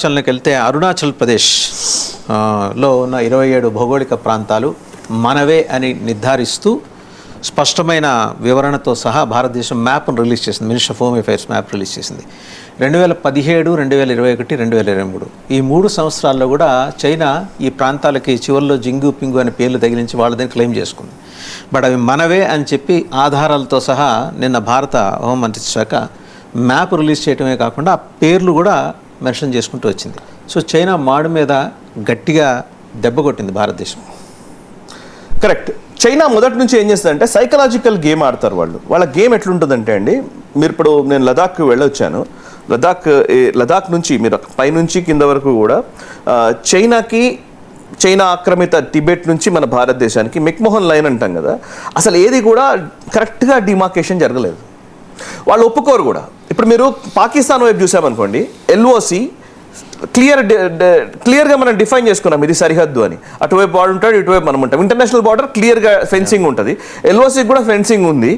అరుణాచల్కి వెళ్తే అరుణాచల్ ప్రదేశ్ లో ఉన్న 27 భౌగోళిక ప్రాంతాలు మనవే అని నిర్ధారిస్తూ స్పష్టమైన వివరణతో సహా భారతదేశం మ్యాప్ను రిలీజ్ చేసింది. Minister of home affairs map release చేసింది. 2017, 2021, 2023 ఈ 3 సంవత్సరాల్లో కూడా చైనా ఈ ప్రాంతాలకి చివరిలో జింగు పింగు అనే పేర్లు తగిలించి వాళ్ళదని క్లెయిమ్ చేసుకుంది. బట్ అవి మనవే అని చెప్పి ఆధారాలతో సహా నిన్న భారత హోంమంత్రిత్వ శాఖ మ్యాప్ రిలీజ్ చేయడమే కాకుండా ఆ పేర్లు కూడా మెన్షన్ చేసుకుంటూ వచ్చింది. సో చైనా మాడు మీద గట్టిగా దెబ్బ కొట్టింది భారతదేశం. కరెక్ట్. చైనా మొదటి నుంచి ఏం చేస్తుందంటే సైకలాజికల్ గేమ్ ఆడతారు వాళ్ళు. వాళ్ళ గేమ్ ఎట్లుంటుందంటే అండి, మీరు ఇప్పుడు నేను లదాఖ్కి వెళ్ళొచ్చాను. లదాఖ్ నుంచి మీరు పైనుంచి కింద వరకు కూడా చైనా ఆక్రమిత టిబెట్ నుంచి మన భారతదేశానికి మెక్మోహన్ లైన్ అంటాం కదా, అసలు ఏది కూడా కరెక్ట్గా డిమార్కేషన్ జరగలేదు. వాళ్ళు ఒప్పుకోరు కూడా. ఇప్పుడు మీరు పాకిస్తాన్ వైపు చూసామనుకోండి, ఎల్ఓసి క్లియర్గా మనం డిఫైన్ చేసుకున్నాం ఇది సరిహద్దు అని. అటువైపు వాడు ఉంటాడు, ఇటువైపు మనం ఉంటాం. ఇంటర్నేషనల్ బార్డర్ క్లియర్గా ఫెన్సింగ్ ఉంటుంది, ఎల్ఓసికి కూడా ఫెన్సింగ్ ఉంది.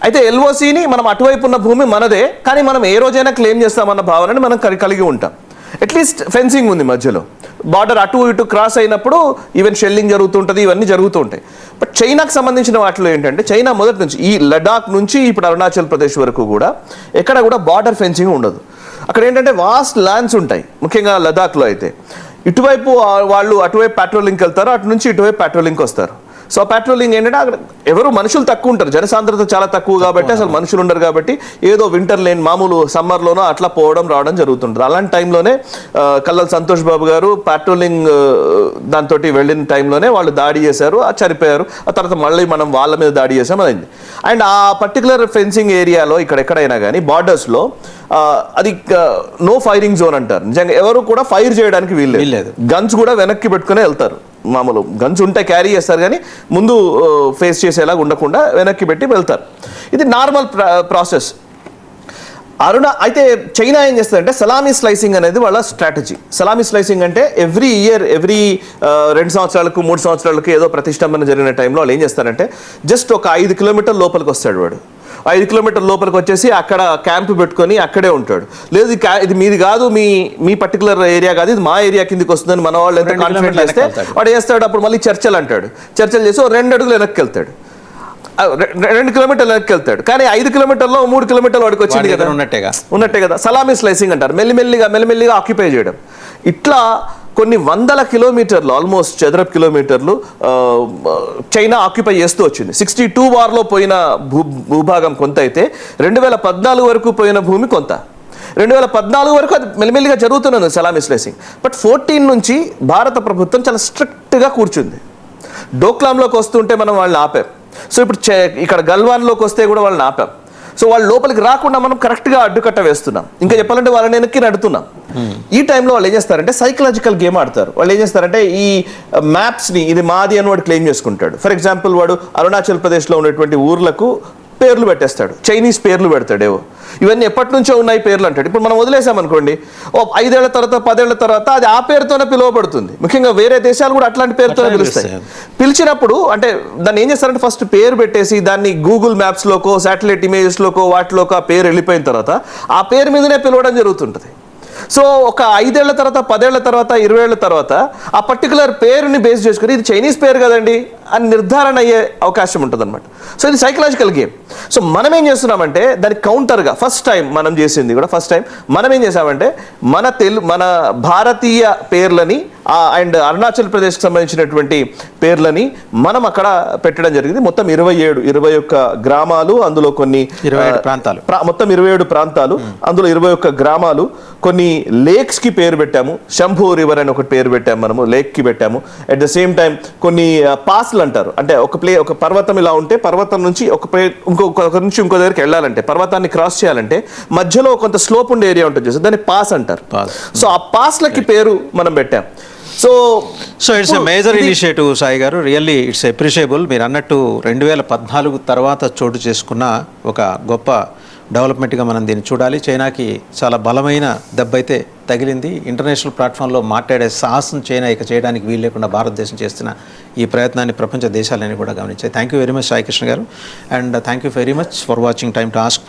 అయితే ఎల్ఓసిని మనం అటువైపు ఉన్న భూమి మనదే, కానీ మనం ఏ రోజైనా క్లెయిమ్ చేస్తామన్న భావనని మనం కలిగి ఉంటాం. అట్లీస్ట్ ఫెన్సింగ్ ఉంది మధ్యలో. బార్డర్ అటు ఇటు క్రాస్ అయినప్పుడు ఈవెన్ షెల్లింగ్ జరుగుతుంటుంది, ఇవన్నీ జరుగుతూ ఉంటాయి. బట్ చైనాకు సంబంధించిన వాటిలో ఏంటంటే చైనా మొదటి నుంచి ఈ లడాక్ నుంచి ఇప్పుడు అరుణాచల్ ప్రదేశ్ వరకు కూడా ఎక్కడ కూడా బార్డర్ ఫెన్సింగ్ ఉండదు. అక్కడ ఏంటంటే వాస్ట్ ల్యాండ్స్ ఉంటాయి. ముఖ్యంగా లదాఖ్లో అయితే ఇటువైపు వాళ్ళు అటువైపు పెట్రోలింగ్కి వెళ్తారు, అటు నుంచి ఇటువైపు పెట్రోలింగ్కి వస్తారు. సో పెట్రోలింగ్ ఏంటంటే అక్కడ ఎవరు మనుషులు తక్కువ ఉంటారు, జనసాంద్రత చాలా తక్కువ కాబట్టి అసలు మనుషులు ఉండరు కాబట్టి ఏదో వింటర్ లేని మామూలు సమ్మర్లోనో అట్లా పోవడం రావడం జరుగుతుంటుంది. అలాంటి టైంలోనే కల్లల్ సంతోష్ బాబు గారు పెట్రోలింగ్ దాంతో వెళ్ళిన టైంలోనే వాళ్ళు దాడి చేశారు, చనిపోయారు. ఆ తర్వాత మళ్ళీ మనం వాళ్ళ మీద దాడి చేసాం అయింది. అండ్ ఆ పర్టికులర్ ఫెన్సింగ్ ఏరియాలో ఎక్కడైనా కానీ బార్డర్స్లో అది నో ఫైరింగ్ జోన్ అంటారు. నిజంగా ఎవరు కూడా ఫైర్ చేయడానికి వీల్లేదు. గన్స్ కూడా వెనక్కి పెట్టుకునే వెళ్తారు. మామూలు గన్స్ ఉంటే క్యారీ చేస్తారు, కానీ ముందు ఫేస్ చేసేలాగా ఉండకుండా వెనక్కి పెట్టి వెళ్తారు. ఇది నార్మల్ ప్రాసెస్. అయితే చైనా ఏం చేస్తుందంటే సలామీ స్లైసింగ్ అనేది వాళ్ళ స్ట్రాటజీ. సలామీ స్లైసింగ్ అంటే ఎవ్రీ 2 సంవత్సరాలకు 3 సంవత్సరాలకు ఏదో ప్రతిష్టంభన జరిగిన టైంలో వాళ్ళు ఏం చేస్తారంటే జస్ట్ ఒక 5 కిలోమీటర్ల లోపలికి వస్తాడు వాడు. 5 కిలోమీటర్ల లోపలికి వచ్చేసి అక్కడ క్యాంప్ పెట్టుకొని అక్కడే ఉంటాడు. లేదు ఇది మీది కాదు, మీ పర్టికులర్ ఏరియా కాదు, ఇది మా ఏరియా కిందకి వస్తుందని మన వాళ్ళు ఎంత కాన్ఫిడెంట్ చేస్తే వాడు చేస్తాడు. అప్పుడు మళ్ళీ చర్చలు అంటాడు. చర్చలు చేసి 2 అడుగులు వెనక్కి వెళ్తాడు, 2 కిలోమీటర్లు వెనక్కి వెళ్తాడు. కానీ 5 కిలోమీటర్లో 3 కిలోమీటర్లు వాడికి వచ్చింది కదా, ఉన్నట్టే కదా. సలామీ స్లైసింగ్ అంటారు. మెల్లిమెల్లిగా ఆక్యుపై చేయడం. ఇట్లా కొన్ని వందల కిలోమీటర్లు, ఆల్మోస్ట్ చదరపు కిలోమీటర్లు చైనా ఆక్యుపై చేస్తూ వచ్చింది. 62 వార్లో పోయిన భూభాగం కొంత అయితే 2014 వరకు పోయిన భూమి కొంత. 2014 వరకు అది మెల్లిమెల్లిగా జరుగుతున్నది సలామీ స్లైసింగ్. బట్ 14 నుంచి భారత ప్రభుత్వం చాలా స్ట్రిక్ట్గా కూర్చుంది. డోక్లాంలోకి వస్తుంటే మనం వాళ్ళని ఆపాం. సో ఇప్పుడు ఇక్కడ గల్వాన్లోకి వస్తే కూడా వాళ్ళని ఆపాం. సో వాళ్ళు లోపలికి రాకుండా మనం కరెక్ట్గా అడ్డుకట్ట వేస్తున్నాం. ఇంకా చెప్పాలంటే వాళ్ళని వెనక్కి నడుతున్నాం. ఈ టైంలో వాళ్ళు ఏం చేస్తారంటే సైకలాజికల్ గేమ్ ఆడతారు. వాళ్ళు ఏం చేస్తారంటే ఈ మ్యాప్స్ని ఇది మాది అని వాడు క్లెయిమ్ చేసుకుంటాడు. ఫర్ ఎగ్జాంపుల్ వాడు అరుణాచల్ ప్రదేశ్లో ఉన్నటువంటి ఊర్లకు పేర్లు పెట్టేస్తాడు, చైనీస్ పేర్లు పెడతాడేవో. ఇవన్నీ ఎప్పటి నుంచో ఉన్నాయి పేర్లు అంటాడు. ఇప్పుడు మనం వదిలేసామనుకోండి, 5 ఏళ్ల తర్వాత 10 ఏళ్ల తర్వాత అది ఆ పేరుతోనే పిలువబడుతుంది. ముఖ్యంగా వేరే దేశాలు కూడా అట్లాంటి పేరుతోనే పిలుస్తాయి. పిలిచినప్పుడు అంటే దాన్ని ఏం చేస్తారంటే ఫస్ట్ పేరు పెట్టేసి దాన్ని గూగుల్ మ్యాప్స్లోకో శాటిలైట్ ఇమేజెస్లోకో వాటిలోకో ఆ పేరు వెళ్ళిపోయిన తర్వాత ఆ పేరు మీదనే పిలవడం జరుగుతుంటుంది. సో ఒక 5 ఏళ్ల తర్వాత 10 ఏళ్ల తర్వాత 20 ఏళ్ల తర్వాత ఆ పర్టికులర్ పేరుని బేస్ చేసుకుని ఇది చైనీస్ పేరు కదండి అని నిర్ధారణ అయ్యే అవకాశం ఉంటుంది అనమాట. సో ఇది సైకలాజికల్ గేమ్. సో మనం ఏం చేస్తున్నామంటే దానికి కౌంటర్గా ఫస్ట్ టైం మనం ఏం చేసామంటే మన భారతీయ పేర్లని అండ్ అరుణాచల్ ప్రదేశ్కి సంబంధించినటువంటి పేర్లని మనం అక్కడ పెట్టడం జరిగింది. మొత్తం 21 గ్రామాలు, అందులో కొన్ని 27 ప్రాంతాలు, మొత్తం 27 ప్రాంతాలు, అందులో 21 గ్రామాలు, కొన్ని లేక్స్ కి పేరు పెట్టాము. శంభూ రివర్ అని ఒకటి పేరు పెట్టాము, మనము లేక్ కి పెట్టాము. అట్ ద సేమ్ టైం కొన్ని పాస్లు అంటారు, అంటే ఒక పర్వతం ఇలా ఉంటే పర్వతం నుంచి ఇంకొక నుంచి ఇంకో దగ్గరికి వెళ్ళాలంటే, పర్వతాన్ని క్రాస్ చేయాలంటే మధ్యలో కొంత స్లోప్ ఉండే ఏరియా ఉంటుంది, దాన్ని పాస్ అంటారు. సో ఆ పాస్లకి పేరు మనం పెట్టాం. So it's a major initiative Sai గారు, రియల్లీ ఇట్స్ అప్రిషియబుల్. మీరు అన్నట్టు 2014 తర్వాత చోటు చేసుకున్న ఒక గొప్ప డెవలప్మెంట్గా మనం దీన్ని చూడాలి. చైనాకి చాలా బలమైన దెబ్బ అయితే తగిలింది. ఇంటర్నేషనల్ ప్లాట్ఫామ్లో మాట్లాడే సాహసం చైనా ఇక చేయడానికి వీలు లేకుండా భారతదేశం చేస్తున్న ఈ ప్రయత్నాన్ని ప్రపంచ దేశాలన్నీ కూడా గమనించాయి. Thank you very much Sai Krishna garu, and thank you very much for watching time to ask.